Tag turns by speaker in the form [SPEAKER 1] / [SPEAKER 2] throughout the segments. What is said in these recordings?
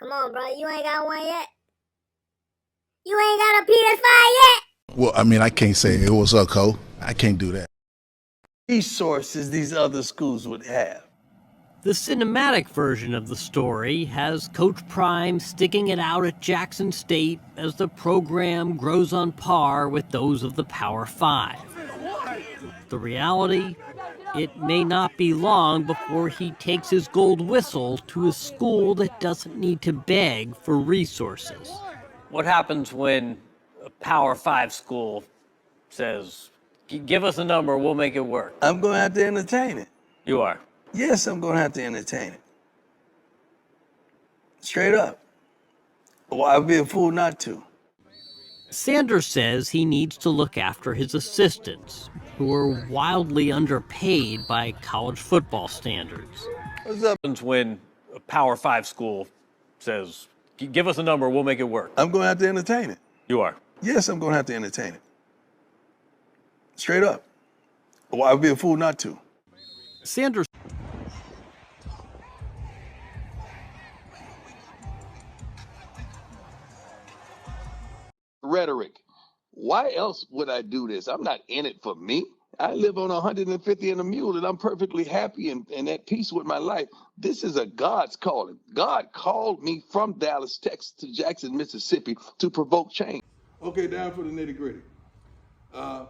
[SPEAKER 1] Come on, bro. You ain't got one yet? You ain't got a PS5 yet?
[SPEAKER 2] Well, I mean, I can't say, hey, what's up, Cole? I can't do that.
[SPEAKER 3] Resources these other schools would have.
[SPEAKER 4] The cinematic version of the story has Coach Prime sticking it out at Jackson State as the program grows on par with those of the Power Five. The reality, it may not be long before he takes his gold whistle to a school that doesn't need to beg for resources.
[SPEAKER 5] What happens when a Power 5 school says, give us a number, we'll make it work?
[SPEAKER 3] I'm going to have to entertain it.
[SPEAKER 5] You are.
[SPEAKER 3] Yes, I'm going to have to entertain it. Straight up. Well, I'd be a fool not to.
[SPEAKER 4] Sanders says he needs to look after his assistants, who are wildly underpaid by college football standards.
[SPEAKER 3] What's up?
[SPEAKER 5] What happens when a Power 5 school says, give us a number, we'll make it work?
[SPEAKER 3] I'm going to have to entertain it.
[SPEAKER 5] You are.
[SPEAKER 3] Yes, I'm going to have to entertain it. Straight up. Well, I'd be a fool not to.
[SPEAKER 4] Sanders
[SPEAKER 6] rhetoric. Why else would I do this? I'm not in it for me. I live on 150 and a mule, and I'm perfectly happy and at peace with my life. This is a God's calling. God called me from Dallas, Texas to Jackson, Mississippi to provoke change.
[SPEAKER 7] Okay, down for the nitty gritty. I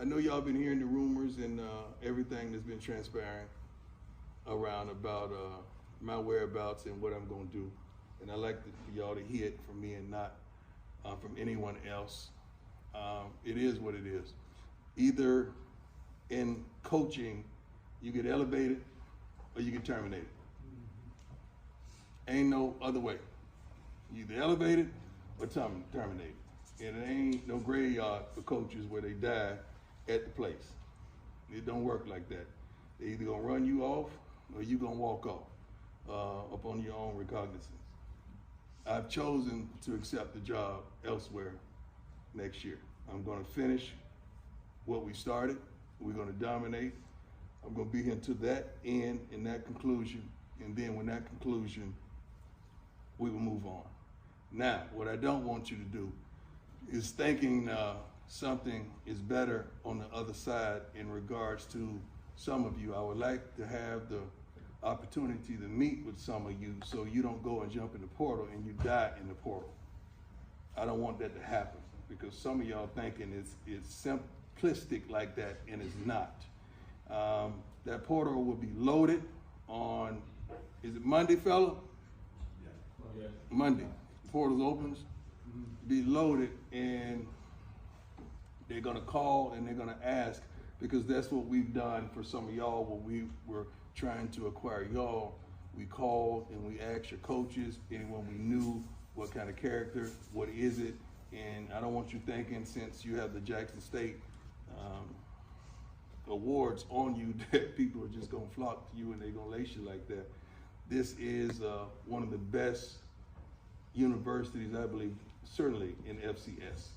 [SPEAKER 7] know y'all been hearing the rumors and everything that's been transpiring around about my whereabouts and what I'm going to do. And I like for y'all to hear it from me and not from anyone else. It is what it is. Either in coaching, you get elevated or you get terminated. Ain't no other way. You either elevated or terminated. And it ain't no graveyard for coaches where they die at the place. It don't work like that. They either gonna run you off or you gonna walk off upon your own recognizance. I've chosen to accept the job elsewhere next year. I'm gonna finish what we started. We're gonna dominate. I'm gonna be here to that end and that conclusion. And then when that conclusion, we will move on. Now, what I don't want you to do is thinking something is better on the other side in regards to some of you. I would like to have the opportunity to meet with some of you so you don't go and jump in the portal and you die in the portal. I don't want that to happen because some of y'all thinking it's simplistic like that, and it's not. That portal will be loaded on, is it Monday, fella? Yeah. Monday. The portal opens, be loaded, and they're gonna call and they're gonna ask, because that's what we've done for some of y'all when we were trying to acquire y'all. We called and we asked your coaches, and when we knew what kind of character, what is it, and I don't want you thinking since you have the Jackson State awards on you that people are just gonna flock to you and they're gonna lace you like that. This is one of the best universities, I believe, certainly in FCS,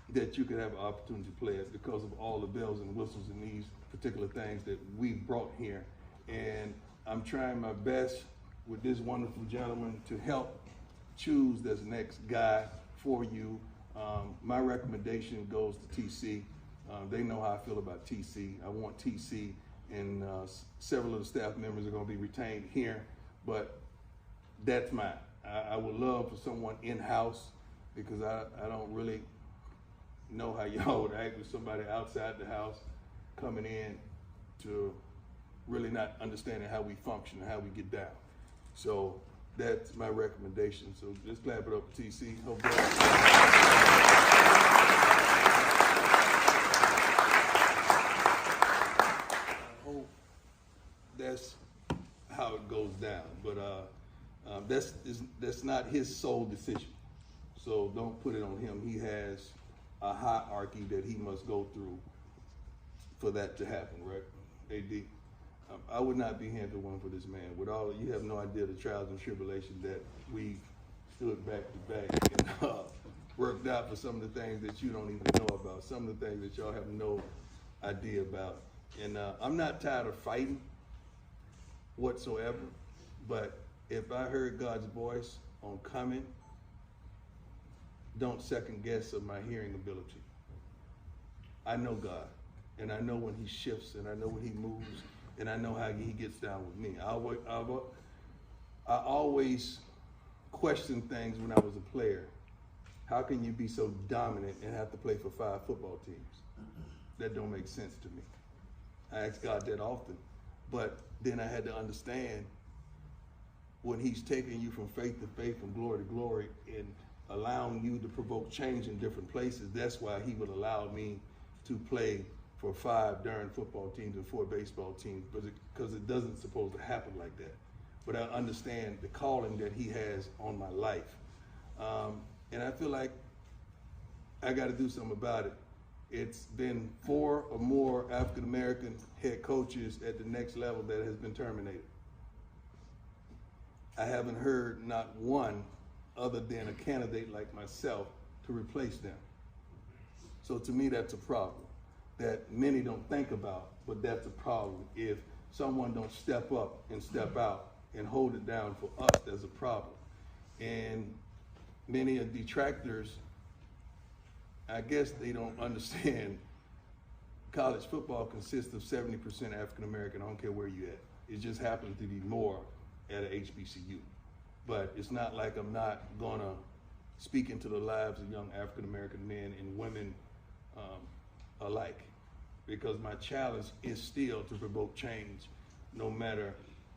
[SPEAKER 7] that you could have an opportunity to play at because of all the bells and whistles and these particular things that we've brought here. And I'm trying my best with this wonderful gentleman to help choose this next guy for you. My recommendation goes to TC. They know how I feel about TC. I want TC, and several of the staff members are going to be retained here, but that's mine. I would love for someone in-house because I don't really know how y'all would act with somebody outside the house coming in to really not understanding how we function and how we get down. So that's my recommendation. So let's clap it up for TC. Hope that's how it goes down, but that's not his sole decision. So don't put it on him. He has a hierarchy that he must go through for that to happen, right? AD, I would not be here if it weren't for this man. With all, you have no idea the trials and tribulations that we stood back to back and worked out for some of the things that you don't even know about, some of the things that y'all have no idea about. And I'm not tired of fighting whatsoever, but if I heard God's voice on coming, don't second guess of my hearing ability. I know God, and I know when he shifts, and I know when he moves, and I know how he gets down with me. I always questioned things when I was a player. How can you be so dominant and have to play for 5 football teams? That don't make sense to me. I ask God that often, but then I had to understand when he's taking you from faith to faith, from glory to glory, and allowing you to provoke change in different places. That's why he would allow me to play for 5 darn football teams and 4 baseball teams, because it doesn't supposed to happen like that. But I understand the calling that he has on my life. And I feel like I got to do something about it. It's been 4 or more African-American head coaches at the next level that has been terminated. I haven't heard not one other than a candidate like myself to replace them. So to me, that's a problem that many don't think about, but that's a problem. If someone don't step up and step out and hold it down for us, there's a problem. And many of detractors, I guess they don't understand college football consists of 70% African American. I don't care where you at. It just happens to be more at a HBCU. But it's not like I'm not gonna speak into the lives of young African American men and women alike, because my challenge is still to provoke change no matter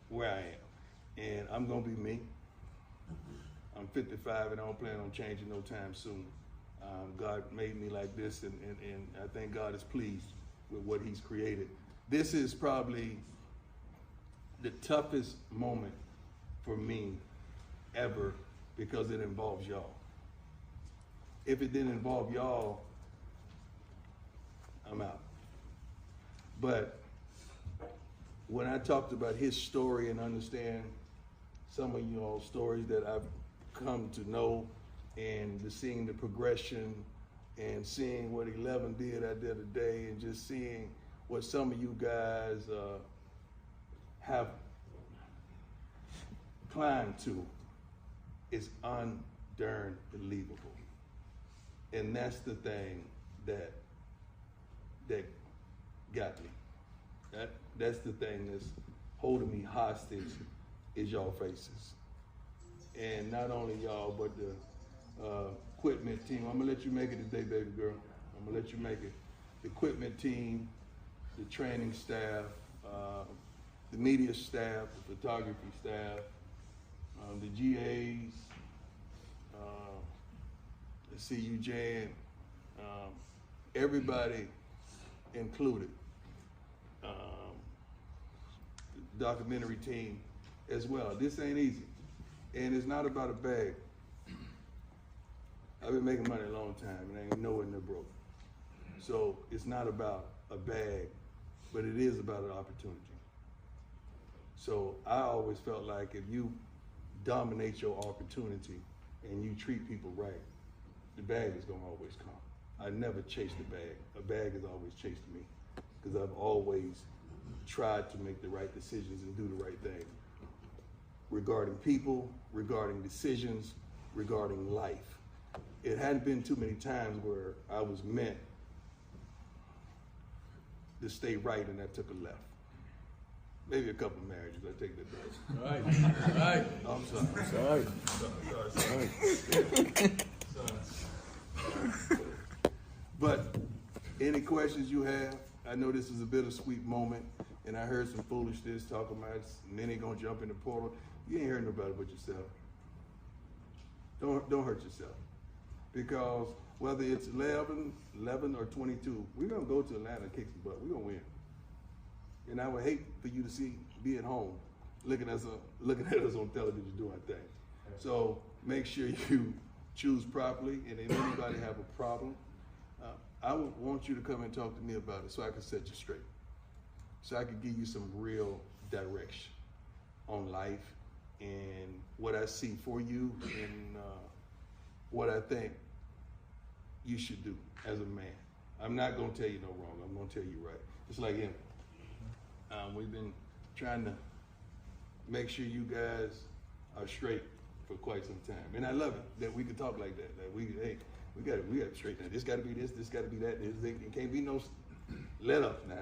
[SPEAKER 7] where I am. And I'm gonna be me. I'm 55 and I don't plan on changing no time soon. God made me like this, and I think God is pleased with what he's created. This is probably the toughest moment for me ever, because it involves y'all. If it didn't involve y'all, I'm out. But when I talked about his story and understand some of y'all's stories that I've come to know, and seeing the progression and seeing what 11 did out there today, and just seeing what some of you guys have climbed to, is unbelievable. And that's the thing that got me. That's the thing that's holding me hostage, is y'all faces. And not only y'all, but the equipment team. I'm gonna let you make it today, baby girl. I'm gonna let you make it. The equipment team, the training staff, the media staff, the photography staff, the GAs, the CU Jan, everybody included. The documentary team as well. This ain't easy. And it's not about a bag. I've been making money a long time and I ain't nowhere near broke. So it's not about a bag, but it is about an opportunity. So I always felt like if you dominate your opportunity and you treat people right, the bag is gonna always come. I never chased a bag. A bag has always chased me, because I've always tried to make the right decisions and do the right thing. Regarding people, regarding decisions, regarding life. It hadn't been too many times where I was meant to stay right and I took a left. Maybe a couple of marriages, I take that back.
[SPEAKER 3] Right.
[SPEAKER 7] I'm sorry. But any questions you have? I know this is a bittersweet moment, and I heard some foolishness talking about many gonna jump in the portal. You ain't heard nobody but yourself. Don't hurt yourself. Because whether it's 11 or 22, we're gonna go to Atlanta and kick some butt. We're gonna win. And I would hate for you to be at home looking at us on television doing our thing. So make sure you choose properly, and if anybody have a problem, I would want you to come and talk to me about it so I can set you straight. So I can give you some real direction on life and what I see for you, and what I think you should do as a man. I'm not gonna tell you no wrong, I'm gonna tell you right. It's like him. We've been trying to make sure you guys are straight for quite some time. And I love it that we can talk like that. That we got to straighten that. This got to be this got to be that. It can't be no let up now.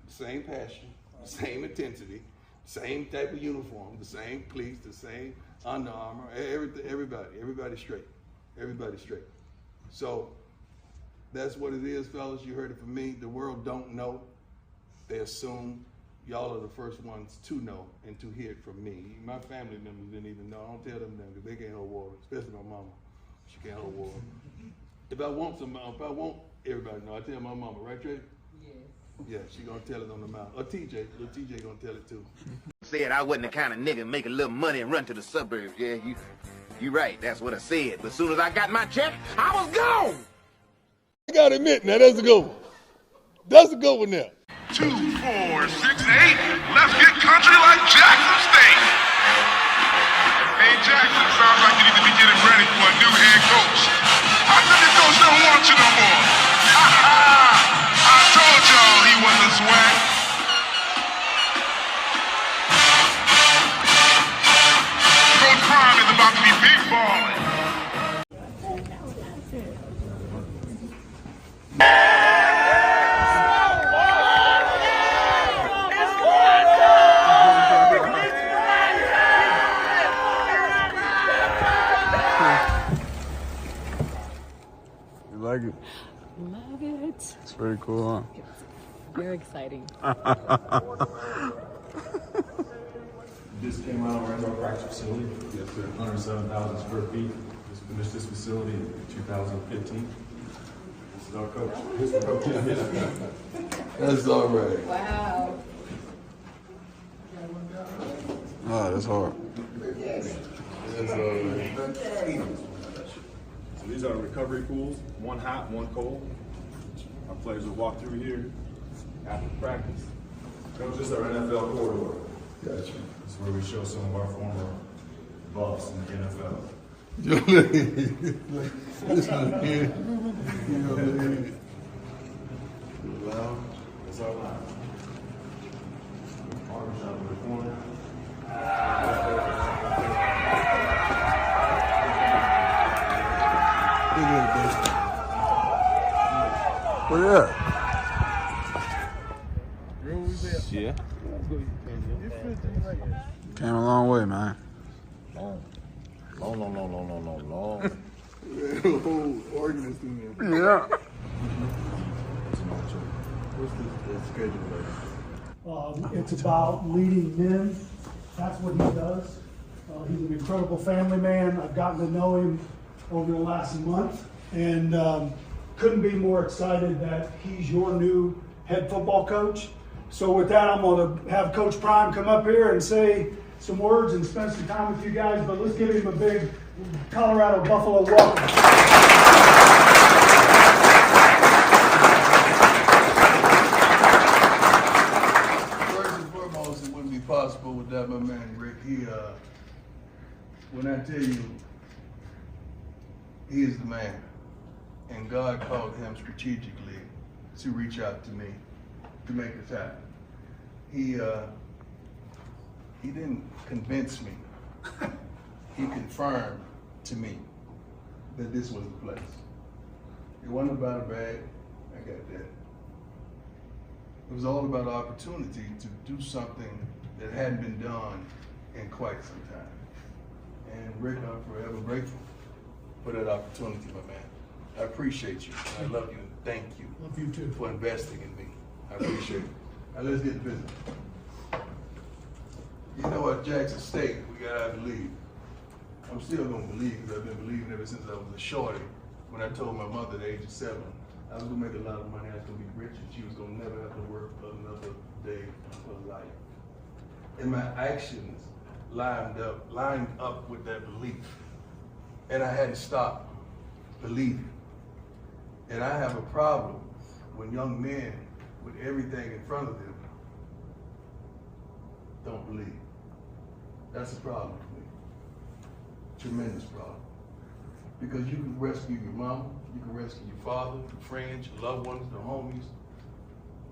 [SPEAKER 7] Same passion, same intensity, same type of uniform, the same cleats, the same Under Armour, everybody straight. Everybody straight. So that's what it is, fellas. You heard it from me. The world don't know. They assume. Y'all are the first ones to know and to hear it from me. My family members didn't even know. I don't tell them because they can't hold water, especially my mama. She can't hold water. If I want everybody to know, I tell my mama, right, Trey? Yes. Yeah, she gonna tell it on the mouth. Or TJ, little TJ gonna tell it too.
[SPEAKER 8] Said I wasn't the kind of nigga make a little money and run to the suburbs. Yeah, you right. That's what I said. But as soon as I got my check, I was gone.
[SPEAKER 7] I gotta admit, now that's a good one. That's a good one now.
[SPEAKER 9] 2, 4, 6, 8. Let's get country like Jackson State. Hey, Jackson, sounds like you need to be getting ready for a new head coach. How come the coach don't want you no more? I told y'all he wasn't swag. Coach Prime is about to be big balling.
[SPEAKER 10] Like it?
[SPEAKER 11] Love it.
[SPEAKER 10] It's pretty cool, huh?
[SPEAKER 11] Very exciting.
[SPEAKER 12] This came out of our practice facility. Yes, sir. 107,000 square feet. Just finished this facility in 2015. This is our coach. This is our coach.
[SPEAKER 7] That's all right.
[SPEAKER 11] Wow.
[SPEAKER 10] Oh, that's hard.
[SPEAKER 7] That's all right.
[SPEAKER 12] So these are recovery pools, one hot, one cold. Our players will walk through here after practice. Coach, this is our NFL corridor.
[SPEAKER 7] Gotcha.
[SPEAKER 12] This is where we show some of our former buffs in the NFL. Lounge. That's our lounge. Barbershop in the corner.
[SPEAKER 10] Where at?
[SPEAKER 3] Yeah.
[SPEAKER 10] Came a long way, man.
[SPEAKER 3] Long.
[SPEAKER 7] Organist in there.
[SPEAKER 10] Yeah.
[SPEAKER 7] What's the schedule like?
[SPEAKER 13] It's about leading men. That's what he does. He's an incredible family man. I've gotten to know him over the last month and couldn't be more excited that he's your new head football coach. So with that, I'm going to have Coach Prime come up here and say some words and spend some time with you guys, but let's give him a big Colorado Buffalo welcome.
[SPEAKER 7] First and foremost, it wouldn't be possible without my man Rick. When I tell you, he is the man, and God called him strategically to reach out to me to make this happen. He didn't convince me. He confirmed to me that this was the place. It wasn't about a bag. I got that. It was all about opportunity to do something that hadn't been done in quite some time. And Rick, I'm forever grateful for that opportunity, my man. I appreciate you. I love you. Thank you.
[SPEAKER 13] Love you too.
[SPEAKER 7] For investing in me. I appreciate it. Now let's get to business. You know what, Jackson State, we gotta believe. I'm still gonna believe because I've been believing ever since I was a shorty. When I told my mother at the age of 7, I was gonna make a lot of money, I was gonna be rich, and she was gonna never have to work another day of her life. And my actions lined up with that belief. And I hadn't stopped believing. And I have a problem when young men with everything in front of them don't believe. That's a problem for me. Tremendous problem. Because you can rescue your mama, you can rescue your father, your friends, your loved ones, the homies,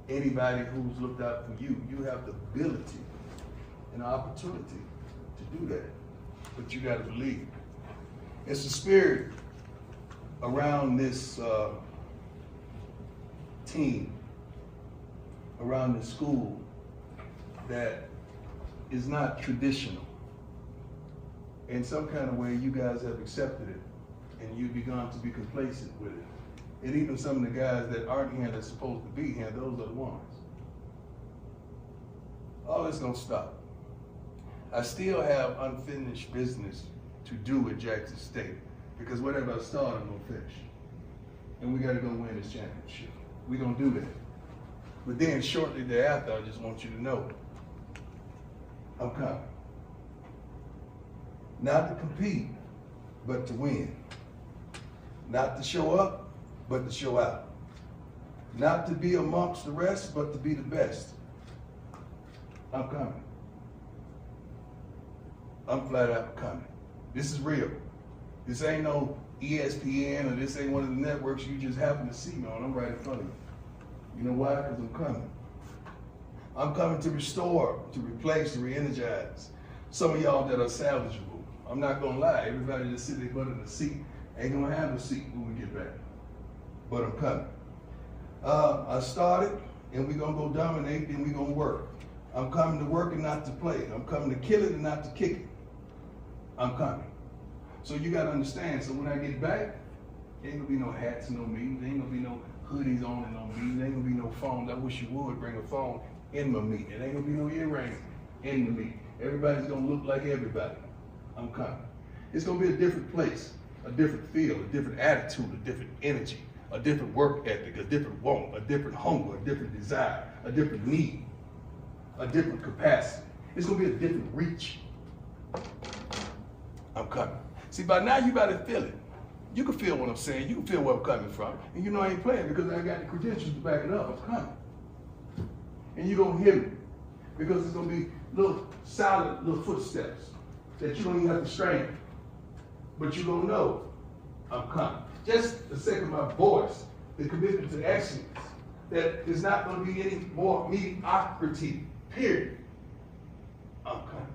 [SPEAKER 7] anybody who's looked out for you. You have the ability and the opportunity to do that. but you gotta believe. It's the spirit around this team, around the school, that is not traditional. In some kind of way, you guys have accepted it, and you've begun to be complacent with it. And even some of the guys that aren't here that's supposed to be here, those are the ones. All this gonna stop. I still have unfinished business to do at Jackson State, because whatever I start, I'm gonna finish. And we gotta go win this championship. We gonna do that. But then shortly thereafter, I just want you to know, I'm coming. Not to compete, but to win. Not to show up, but to show out. Not to be amongst the rest, but to be the best. I'm coming. I'm flat out coming. This is real. This ain't no ESPN, or this ain't one of the networks you just happen to see me on. I'm right in front of you. You know why? Because I'm coming. I'm coming to restore, to replace, to re-energize some of y'all that are salvageable. I'm not gonna lie, everybody that sit their butt in the seat ain't gonna have a seat when we get back. But I'm coming. I started, and we're gonna go dominate, and we're gonna work. I'm coming to work and not to play. I'm coming to kill it and not to kick it. I'm coming. So you gotta understand, so when I get back, ain't gonna be no hats, no meetings, ain't gonna be no hoodies on and no meetings, ain't gonna be no phones. I wish you would bring a phone in my meeting. It ain't gonna be no earrings in the meeting. Everybody's gonna look like everybody. I'm coming. It's gonna be a different place, a different feel, a different attitude, a different energy, a different work ethic, a different want, a different hunger, a different desire, a different need, a different capacity. It's gonna be a different reach. I'm coming. See, by now you gotta feel it. You can feel what I'm saying. You can feel where I'm coming from. And you know I ain't playing because I got the credentials to back it up. I'm coming. And you're gonna hear me because it's gonna be little solid little footsteps that you don't even have to strain. But you're gonna know I'm coming. Just the sake of my voice, the commitment to excellence, that there's not gonna be any more mediocrity, period. I'm coming.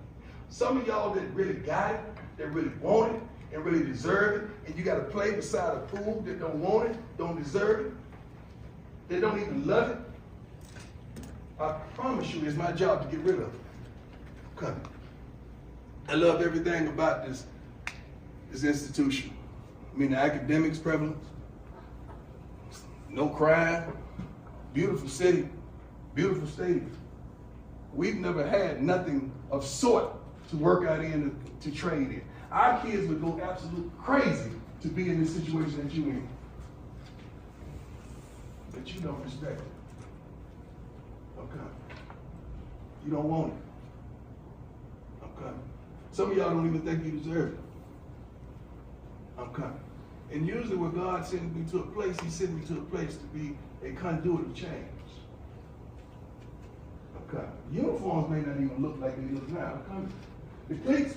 [SPEAKER 7] Some of y'all that really got it, that really want it, and really deserve it, and you gotta play beside a fool that don't want it, don't deserve it, that don't even love it, I promise you it's my job to get rid of it. Coming. I love everything about this institution. I mean, the academics prevalence, no crime, beautiful city, beautiful stadium. We've never had nothing of sort to work out in, to trade in. Our kids would go absolutely crazy to be in this situation that you in. But you don't respect it. Okay. You don't want it. Okay. Some of y'all don't even think you deserve it. I'm coming. And usually when God sends me to a place, he sends me to a place to be a conduit of change. Okay. Uniforms may not even look like they look now. I'm coming. The cleats,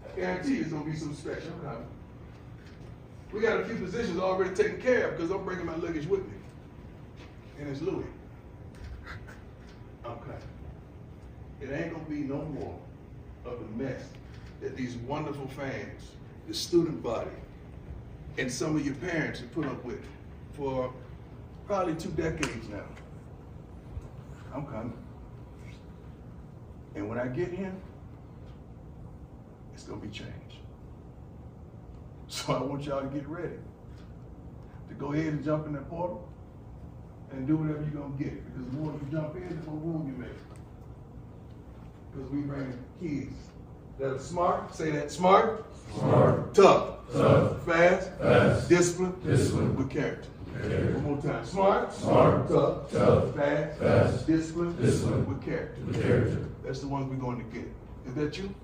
[SPEAKER 7] I guarantee you it's gonna be some special. I'm coming. We got a few positions already taken care of because I'm bringing my luggage with me. And it's Louis. Okay. It ain't gonna be no more of the mess that these wonderful fans, the student body, and some of your parents have put up with for probably 2 decades now. I'm coming. And when I get here, it's gonna be changed. So I want y'all to get ready to go ahead and jump in that portal and do whatever you're gonna get. Because the more you jump in, the more room you make. Because we bring kids that are smart, say that, smart, tough, fast, disciplined, with character. One more time. Smart, tough, fast, disciplined, with character. That's the ones we're going to get. Is that you?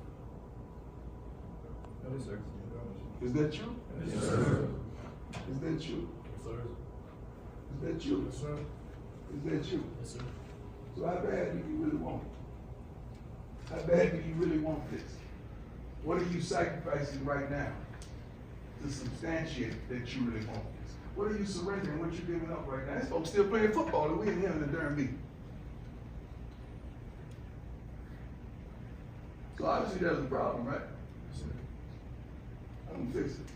[SPEAKER 12] Yes, sir.
[SPEAKER 7] Is that you?
[SPEAKER 12] Yes, sir.
[SPEAKER 7] Is that you?
[SPEAKER 12] Yes, sir.
[SPEAKER 7] Is that you?
[SPEAKER 12] Yes, sir.
[SPEAKER 7] Is that you?
[SPEAKER 12] Yes, sir.
[SPEAKER 7] So how bad do you really want it? How bad do you really want this? What are you sacrificing right now to substantiate that you really want this? What are you surrendering? What you giving up right now? These folks still playing football and we in here in the darn meeting. So obviously there's a problem, right?
[SPEAKER 12] Yes,
[SPEAKER 7] fix it.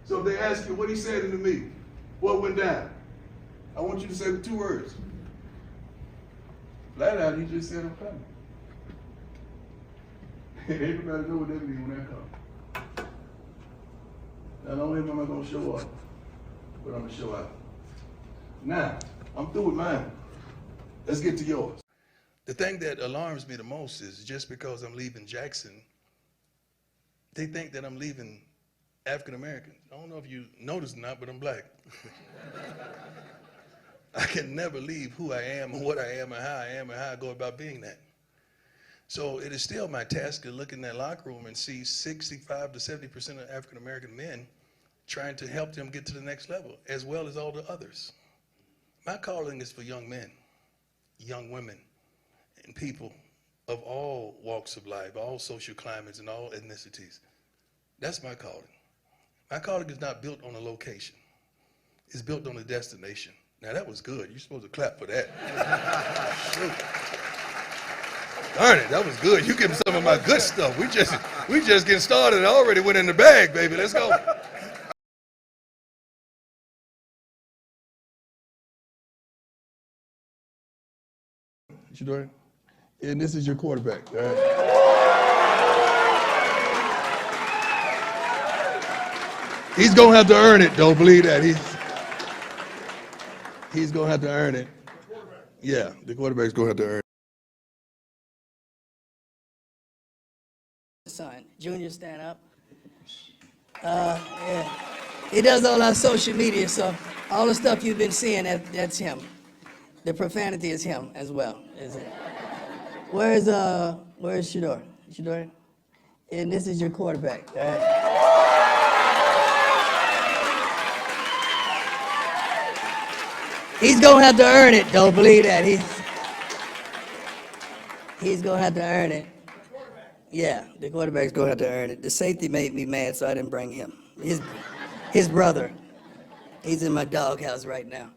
[SPEAKER 7] So if they ask you what he said to me, what went down, I want you to say the 2 words. Flat out, he just said I'm coming. And everybody know what that means when that comes. Not only am I going to show up, but I'm going to show out. Now, I'm through with mine. Let's get to yours. The thing that alarms me the most is just because I'm leaving Jackson, they think that I'm leaving African Americans. I don't know if you noticed or not, but I'm black. I can never leave who I am and what I am and how I am and how I go about being that. So it is still my task to look in that locker room and see 65 to 70% of African American men trying to help them get to the next level, as well as all the others. My calling is for young men, young women, and people of all walks of life, all social climates, and all ethnicities. That's my calling. My calling is not built on a location. It's built on a destination. Now that was good. You're supposed to clap for that. Darn it, that was good. You give me some of my good stuff. We just getting started. I already went in the bag, baby. Let's go. Shedeur, and this is your quarterback, all right? He's gonna have to earn it, don't believe that. He's gonna have to earn it. Yeah, the quarterback's gonna have to earn it.
[SPEAKER 14] Son, Junior, stand up. Yeah. He does all our social media, so all the stuff you've been seeing, that's him. The profanity is him as well. Is it? Where's Shedeur? Shedeur? And this is your quarterback. All right? He's gonna have to earn it, don't believe that. He's gonna have to earn it. Yeah, the quarterback's gonna have to earn it. The safety made me mad, so I didn't bring him. His brother. He's in my doghouse right now.